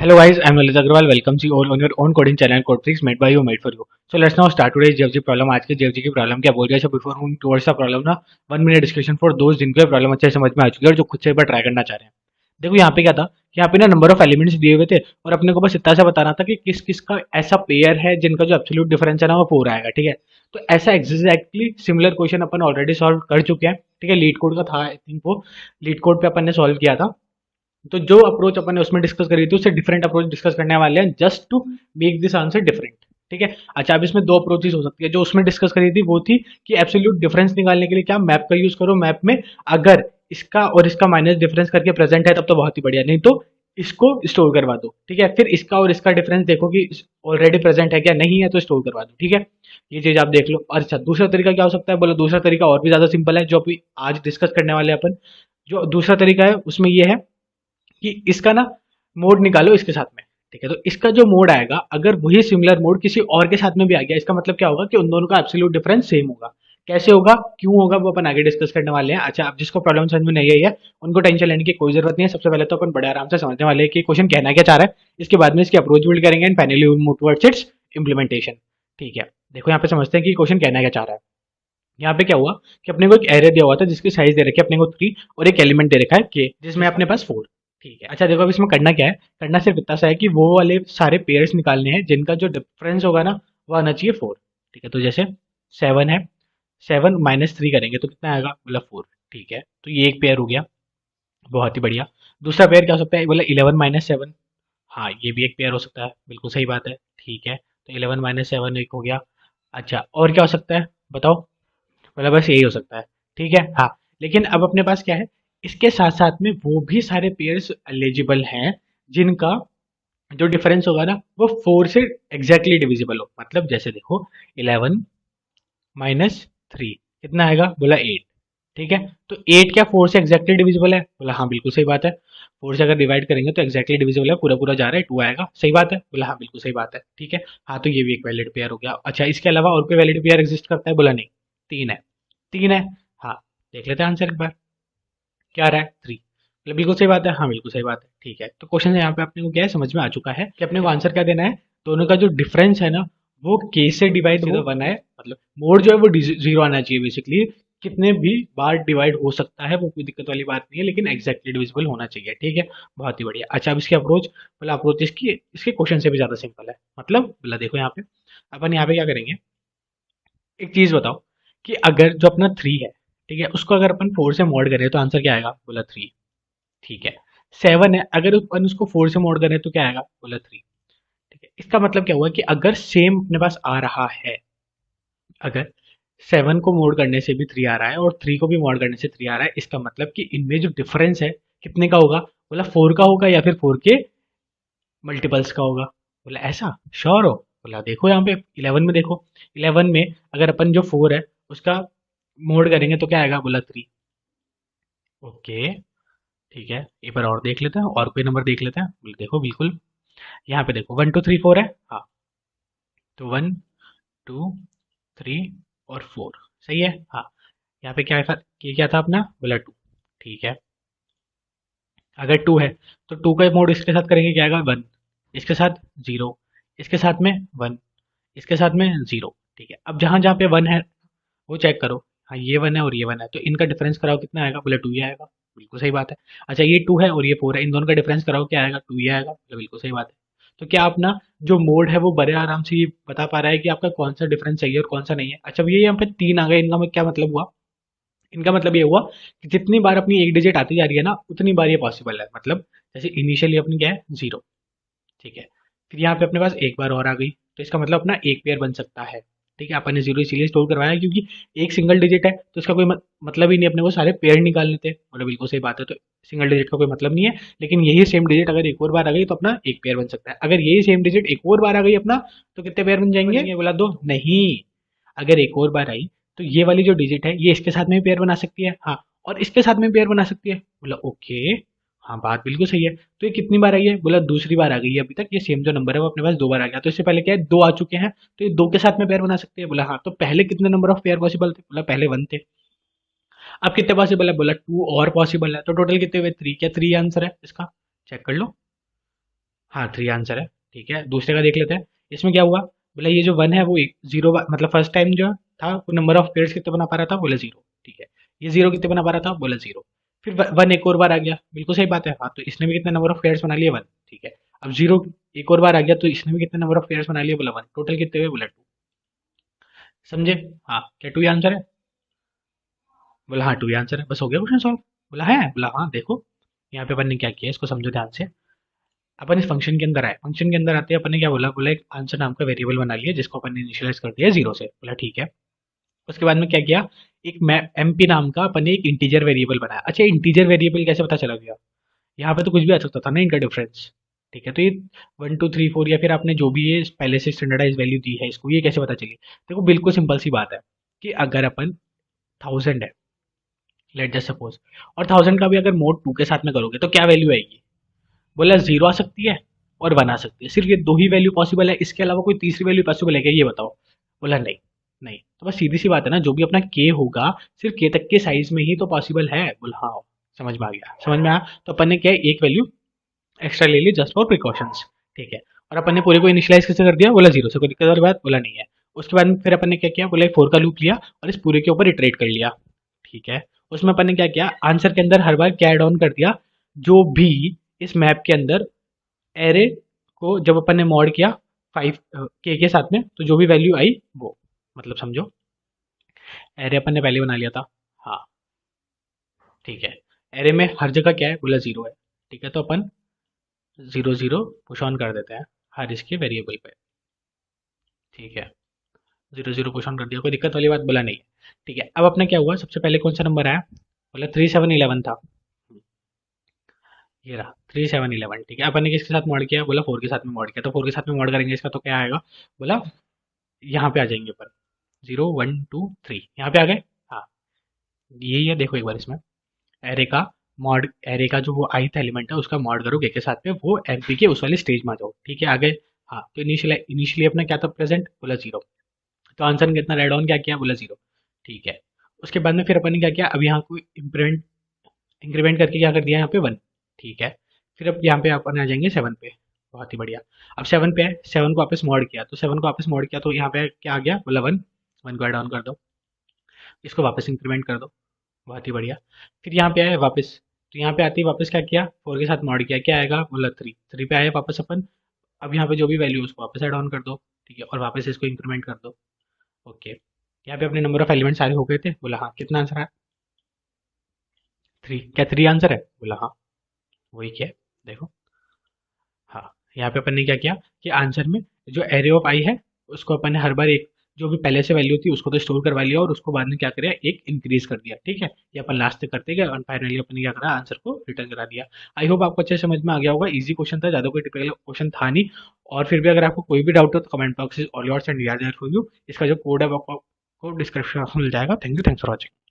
Hello guys, I'm Lalit Agrawal. Welcome you all on your own coding channel Codefreaks made by you, made for you. So let's now start today's JFG problem. आज के JFG की problem क्या बोल रही है? So before moving towards the problem ना 1 minute discussion for those जिनको ये प्रॉब्लम अच्छे से समझ में आ चुकी है और जो खुद से एक बार ट्राई करना चाह रहे हैं. देखो यहाँ पे क्या था कि यहाँ पे ना नंबर ऑफ एलिमेंट्स दिए हुए थे और अपने को बस इतना सा बताना था कि किस किस का ऐसा पेयर है जिनका जो एब्सोल्यूट डिफरेंस है ना वो 4 आएगा. ठीक है, तो ऐसा एग्जैक्टली सिमिलर क्वेश्चन अपन ऑलरेडी सॉल्व कर चुके हैं. ठीक है, लीड कोड का था आई थिंक, वो लीड कोड पे अपन ने सॉल्व किया था. तो जो अप्रोच अपन ने उसमें डिस्कस करी थी उससे डिफरेंट अप्रोच डिस्कस करने वाले हैं just to make this answer different. ठीक है, अच्छा अब इसमें दो अप्रोचेस हो सकती है. जो उसमें डिस्कस करी थी वो थी कि एब्सोल्यूट डिफरेंस निकालने के लिए क्या मैप का यूज करो. मैप में अगर इसका और इसका माइनस डिफरेंस करके प्रेजेंट है तब तो बहुत ही बढ़िया, नहीं तो इसको स्टोर करवा दो. ठीक है, फिर इसका और इसका डिफरेंस देखो कि ऑलरेडी प्रेजेंट है क्या, नहीं है तो स्टोर करवा दो. ठीक है, ये चीज आप देख लो. और अच्छा दूसरा तरीका क्या हो सकता है, बोलो दूसरा तरीका और भी ज्यादा सिंपल है जो अभी आज डिस्कस करने वाले हैं अपन. जो दूसरा तरीका है उसमें ये है कि इसका ना मोड निकालो इसके साथ में. ठीक है, तो इसका जो मोड आएगा अगर वही सिमिलर मोड किसी और के साथ में भी आ गया, इसका मतलब क्या होगा कि उन दोनों का एब्सोल्यूट डिफरेंस सेम होगा. कैसे होगा, क्यों होगा, वो अपन आगे डिस्कस करने वाले हैं. अच्छा, अब जिसको प्रॉब्लम समझ में नहीं आई है उनको टेंशन लेने की कोई जरूरत नहीं है. सबसे पहले तो अपन बड़े आराम से समझने वाले हैं कि क्वेश्चन कहना क्या चाह रहा है. इसके बाद में इसकी अप्रोच बिल्ड करेंगे and finally move towards it's implementation. ठीक है, देखो यहाँ पे समझते हैं कि क्वेश्चन कहना क्या चाह रहा है. यहाँ पे क्या हुआ कि अपने को एक एरे दिया हुआ था जिसकी साइज दे रखी है अपने को 3 और एक एलिमेंट दे रखा है के जिसमें अपने पास 4. ठीक है, अच्छा देखो अब इसमें करना क्या है. करना सिर्फ इतना सा है कि वो वाले सारे पेयर्स निकालने हैं जिनका जो डिफरेंस होगा ना वो आना चाहिए 4. ठीक है, तो जैसे 7 है, 7 - 3 करेंगे तो कितना आएगा, बोला 4. ठीक है, तो ये एक पेयर हो गया, बहुत ही बढ़िया. दूसरा पेयर क्या हो सकता है, बोला 11 - 7. हाँ ये भी एक पेयर हो सकता है, बिल्कुल सही बात है. ठीक है, तो 11 - 7 एक हो गया. अच्छा और क्या हो सकता है बताओ, मतलब बस यही हो सकता है. ठीक है, हाँ लेकिन अब अपने पास क्या है, इसके साथ साथ में वो भी सारे पेयर्स एलिजिबल हैं जिनका जो डिफरेंस होगा ना वो 4 से एग्जैक्टली डिविजिबल हो. मतलब जैसे देखो 11 - 3 कितना आएगा, बोला 8. ठीक है, तो 8 क्या 4 से एग्जैक्टली डिविजिबल है, बोला हाँ बिल्कुल सही बात है. 4 से अगर डिवाइड करेंगे तो एग्जैक्टली डिविजिबल है, पूरा पूरा जा रहा है, 2 आएगा. सही बात है, बोला हाँ बिल्कुल सही बात है. ठीक है, हाँ तो ये भी एक वैलिड पेयर हो गया. अच्छा इसके अलावा और कोई वैलिड पेयर एग्जिस्ट करता है, बोला नहीं. 3 है, 3 है. हाँ देख लेते हैं आंसर एक बार, क्या आ रहा है 3. मतलब बिल्कुल सही बात है, हाँ बिल्कुल सही बात है. ठीक है, तो क्वेश्चन यहाँ पे अपने को क्या है समझ में आ चुका है कि अपने को आंसर क्या देना है. दोनों का जो डिफरेंस है ना वो के से डिवाइड हो वन है, मतलब मोड जो है वो जीरो आना चाहिए बेसिकली. कितने भी बार डिवाइड हो सकता है वो कोई दिक्कत वाली बात नहीं है, लेकिन एग्जैक्टली डिविजिबल होना चाहिए. ठीक है, बहुत ही बढ़िया. अच्छा अब इसकी अप्रोच, बोला अप्रोच इसकी इसके क्वेश्चन से भी ज्यादा सिंपल है. मतलब बोला देखो यहाँ पे अपन यहाँ पे क्या करेंगे, एक चीज बताओ कि अगर जो अपना 3 है, ठीक है, उसको अगर अपन 4 से मॉड करें तो आंसर क्या आएगा, बोला 3. ठीक है, 7 है, अगर अपन उसको 4 से मॉड करें तो क्या आएगा, बोला 3. ठीक है, इसका मतलब क्या हुआ कि अगर सेम अपने पास आ रहा है, अगर 7 को मोड करने से भी 3 आ रहा है और 3 को भी मोड करने से 3 आ रहा है, इसका मतलब कि इनमें जो डिफरेंस है कितने का होगा, बोला 4 का होगा या फिर 4 के मल्टीपल्स का होगा. बोला ऐसा श्योर हो, बोला देखो यहाँ पे 11 में देखो, 11 में अगर अपन जो 4 है उसका मोड करेंगे तो क्या आएगा, बोला 3. ओके, ठीक है, एक बार और देख लेते हैं, और कोई नंबर देख लेते हैं. देखो बिल्कुल यहाँ पे देखो 1 2 3 4 है. हाँ तो 1 2 3 और 4 सही है. हाँ यहाँ पे क्या था, ये क्या था अपना, बोला 2. ठीक है, अगर 2 है तो 2 का मोड इसके साथ करेंगे क्या आएगा, 1. इसके साथ 0, इसके साथ में 1, इसके साथ में 0. ठीक है, अब जहाँ जहाँ पे 1 है वो चेक करो. हाँ ये 1 है और ये 1 है तो इनका डिफरेंस कराओ कितना आएगा, बोले 2 ही आएगा. बिल्कुल सही बात है. अच्छा ये 2 है और ये 4 है, इन दोनों का डिफरेंस कराओ क्या आएगा, 2 ही आएगा. बोले बिल्कुल सही बात है. तो क्या अपना जो मोड है वो बड़े आराम से ये बता पा रहा है कि आपका कौन सा डिफरेंस चाहिए और कौन सा नहीं है. अच्छा अब ये यहाँ पे 3 आ गए, इनका क्या मतलब हुआ, इनका मतलब ये हुआ कि जितनी बार अपनी एक डिजिट आती जा रही है ना उतनी बार ये पॉसिबल है. मतलब जैसे इनिशियली अपनी क्या है 0. ठीक है, फिर यहाँ पे अपने पास एक बार और आ गई तो इसका मतलब अपना एक पेयर बन सकता है. ठीक है, अपन ने 0 इसीलिए स्टोर करवाया है क्योंकि एक सिंगल डिजिट है तो इसका कोई मतलब ही नहीं, अपने को सारे पेयर निकालने थे. बोले बिल्कुल सही बात है, तो सिंगल डिजिट का कोई मतलब नहीं है. लेकिन यही सेम डिजिट अगर एक और बार आ गई तो अपना एक पेयर बन सकता है. अगर यही सेम डिजिट एक और बार आ गई अपना तो कितने पेयर बन जाएंगे, बोला दो नहीं. अगर एक और बार आई तो ये वाली जो डिजिट है ये इसके साथ में भी पेयर बना सकती है, हाँ, और इसके साथ में पेयर बना सकती है. बोला ओके, हाँ बात बिल्कुल सही है. तो ये कितनी बार आई है, बोला दूसरी बार आ गई है. अभी तक ये सेम जो नंबर है वो अपने पास 2 बार आ गया, तो इससे पहले क्या है 2 आ चुके हैं तो ये 2 के साथ में पेयर बना सकते हैं. बोला हाँ, तो पहले कितने नंबर ऑफ पेयर पॉसिबल थे, बोला पहले 1 थे. अब कितने पॉसिबल है, बोला 2 और पॉसिबल है. तो टोटल कितने हुए 3, क्या 3 आंसर है इसका, चेक कर लो. हाँ 3 आंसर है। ठीक है, दूसरे का देख लेते हैं। इसमें क्या हुआ, बोला ये जो 1 है वो जीरो, मतलब फर्स्ट टाइम जो था वो नंबर ऑफ पेयर्स कितने बना पा रहा था, बोला 0। ठीक है, ये 0 कितने बना पा रहा था, बोला 0। फिर 1 एक और बार आ गया, बिल्कुल सही बात है। हाँ, तो इसने भी कितने नंबर ऑफ पेयर्स बना लिए, 1। ठीक है, अब 0 एक और बार आ गया तो इसने भी कितने नंबर ऑफ पेयर्स बना लिए, बोला 1। टोटल कितने हुए, बोला 2। समझे? हाँ, क्या 2 ही आंसर है, बोला हाँ 2 ही आंसर है। बस हो गया क्वेश्चन सॉल्व, बोला है, बोला हाँ। देखो यहाँ पे अपन ने क्या किया, इसको समझो ध्यान से। अपन इस फंक्शन के अंदर आए, फंक्शन के अंदर आते हैं अपन ने क्या बोला, बोला एक आंसर नाम का वेरिएबल बना लिया जिसको अपन ने इनिशियलाइज कर दिया 0 से, बोला ठीक है। उसके बाद में क्या किया, एक एमपी नाम का अपन ने एक इंटीजर वेरिएबल बनाया। अच्छा, इंटीजर वेरिएबल कैसे पता चला गया, यहाँ पे तो कुछ भी आ सकता था ना इनका डिफरेंस। ठीक है, तो ये 1 2 3 4 या फिर आपने जो भी ये पहले से स्टैंडर्डाइज वैल्यू दी है इसको, ये कैसे पता चली। देखो बिल्कुल सिंपल सी बात है कि अगर अपन 1000 है, लेट जस्ट सपोज, और 1000 का भी अगर मोड 2 के साथ में करोगे तो क्या वैल्यू आएगी, बोला 0 आ सकती है और 1 आ सकती है। सिर्फ ये दो ही वैल्यू पॉसिबल है, इसके अलावा कोई तीसरी वैल्यू पॉसिबल है क्या, ये बताओ। बोला नहीं। नहीं तो बस सीधी सी बात है ना, जो भी अपना के होगा सिर्फ के तक के साइज में ही तो पॉसिबल है। बोला हाँ, समझ में आ गया, समझ में आया। तो अपन ने क्या है, एक वैल्यू एक्स्ट्रा ले ली जस्ट फॉर प्रिकॉशंस। ठीक है, और अपन ने पूरे को इनिशियलाइज कैसे कर दिया, बोला 0 से, कोई दिक्कत वाली बात, बोला नहीं है। उसके बाद में फिर अपन ने क्या किया, बोला एक 4 का लूप लिया और इस पूरे के ऊपर इटरेट कर लिया। ठीक है, उसमें अपन ने क्या किया, आंसर के अंदर हर बार क्या ऐड ऑन कर दिया, जो भी इस मैप के अंदर एरे को जब अपन ने मॉड किया 5 के साथ में, तो जो भी वैल्यू आई वो, मतलब समझो एरे अपन ने पहले बना लिया था। हाँ ठीक है, एरे में हर जगह क्या है, बोला 0 है। ठीक है, तो अपन 0 0 पुश ऑन कर देते हैं हर इसके वेरिएबल पे। ठीक है, 0 0 पुश ऑन कर दिया, कोई दिक्कत वाली बात, बोला नहीं है। ठीक है, अब अपना क्या हुआ, सबसे पहले कौन सा नंबर आया, बोला 3 7 11 था। ये रहा 3 7 11। ठीक है, अपन ने किसके साथ मॉड किया, बोला 4 के साथ में मॉड किया, तो 4 के साथ में मॉड करेंगे इसका तो क्या आएगा, बोला यहाँ पे आ जाएंगे अपन, 0 1 2 3 यहाँ पे आ गए। हाँ, यही है, देखो एक बार इसमें एरे का मॉड, एरे का जो वो ith एलिमेंट है उसका मॉड करो के साथ में, वो एमपी के उस वाले स्टेज में आ जाओ। ठीक है, आगे। हाँ, तो इनिशियली इनिशियली अपना क्या था, प्रेजेंट, बोला 0। तो आंसर ने कितना रेड ऑन क्या किया, बोला 0। ठीक है, उसके बाद में फिर अपन ने क्या किया, अब यहाँ को इंक्रीमेंट इंक्रीमेंट करके क्या कर दिया, यहाँ पे 1। ठीक है, फिर अब यहाँ पे अपन आ जाएंगे 7 पे। बहुत ही बढ़िया। अब 7 पे है, 7 को वापस मॉड किया, तो 7 को वापस मॉड किया तो यहाँ पे क्या आ गया, बोला 1। 1 को ऐड ऑन कर दो, इसको वापस इंक्रीमेंट कर दो। बहुत ही बढ़िया। फिर यहाँ पे आए वापस, तो यहाँ पे आते ही वापस क्या किया, 4 के साथ मॉड किया, क्या आएगा, बोला 3। 3 पे आए वापस अपन। अब यहाँ पे जो भी वैल्यू है उसको वापस ऐड ऑन कर दो। ठीक है, और वापस इसको इंक्रीमेंट कर दो। ओके, यहाँ पे अपने नंबर ऑफ एलिमेंट सारे हो गए थे, बोला हाँ। कितना आंसर है, 3। क्या 3 आंसर है, बोला हाँ, वही क्या है, देखो। हाँ, यहाँ पे अपन ने क्या किया कि आंसर में जो एरे ऑफ आई है उसको अपन ने हर बार एक, जो भी पहले से वैल्यू थी उसको तो स्टोर करवा लिया और उसको बाद में क्या करें, एक इंक्रीज कर दिया। ठीक है, ये अपन लास्ट तक करते गए और फाइनली अपन ने क्या करा, आंसर को रिटर्न करा दिया। आई होप आपको अच्छे से समझ में आ गया होगा, इजी क्वेश्चन था, ज्यादा कोई टिपिकल क्वेश्चन था नहीं। और फिर भी अगर आपको कोई भी डाउट हो तो comment box is all yours and we are there for you. इसका जो कोड है वो आपको डिस्क्रिप्शन में मिल जाएगा। Thank you, thanks for watching.